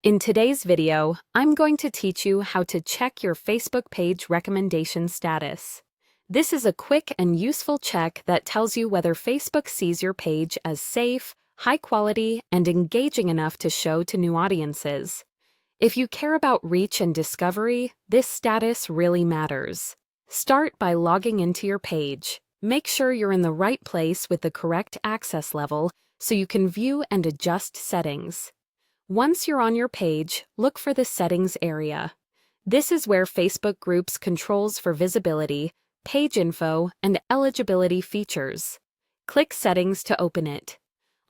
In today's video, I'm going to teach you how to check your Facebook page recommendation status. This is a quick and useful check that tells you whether Facebook sees your page as safe, high quality, and engaging enough to show to new audiences. If you care about reach and discovery, this status really matters. Start by logging into your page. Make sure you're in the right place with the correct access level so you can view and adjust settings. Once you're on your page, look for the Settings area. This is where Facebook groups controls for visibility, page info, and eligibility features. Click Settings to open it.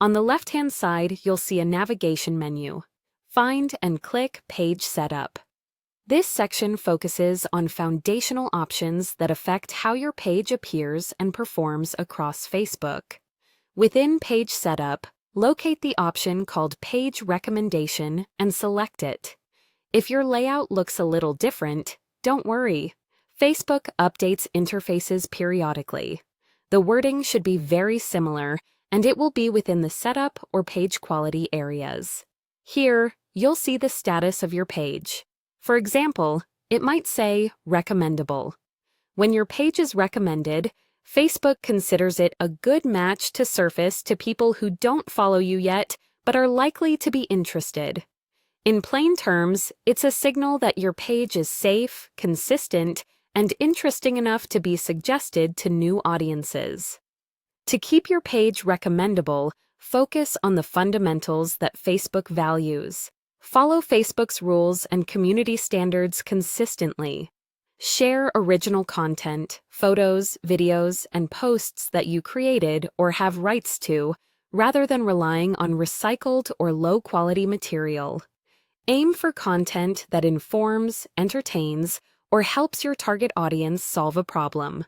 On the left-hand side, you'll see a navigation menu. Find and click Page Setup. This section focuses on foundational options that affect how your page appears and performs across Facebook. Within Page Setup, locate the option called Page Recommendation and select it. If your layout looks a little different, don't worry. Facebook updates interfaces periodically. The wording should be very similar, and it will be within the Setup or Page Quality areas. Here, you'll see the status of your page. For example, it might say Recommendable. When your page is recommended, Facebook considers it a good match to surface to people who don't follow you yet but are likely to be interested. In plain terms, it's a signal that your page is safe, consistent, and interesting enough to be suggested to new audiences. To keep your page recommendable, focus on the fundamentals that Facebook values. Follow Facebook's rules and community standards consistently. Share original content, photos, videos, and posts that you created or have rights to, rather than relying on recycled or low-quality material. Aim for content that informs, entertains, or helps your target audience solve a problem.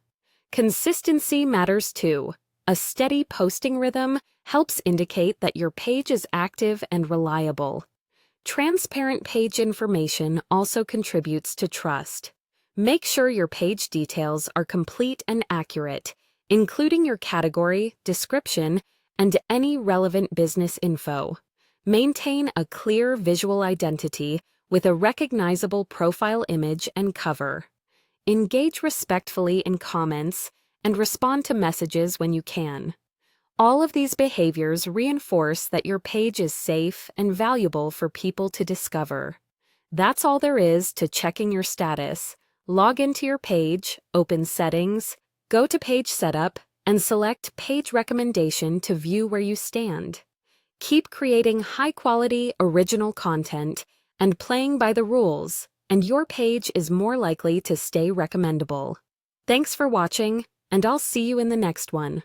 Consistency matters too. A steady posting rhythm helps indicate that your page is active and reliable. Transparent page information also contributes to trust. Make sure your page details are complete and accurate, including your category, description, and any relevant business info. Maintain a clear visual identity with a recognizable profile image and cover. Engage respectfully in comments and respond to messages when you can. All of these behaviors reinforce that your page is safe and valuable for people to discover. That's all there is to checking your status. Log into your page, open Settings, go to Page Setup, and select Page Recommendation to view where you stand. Keep creating high-quality, original content and playing by the rules, and your page is more likely to stay recommendable. Thanks for watching, and I'll see you in the next one.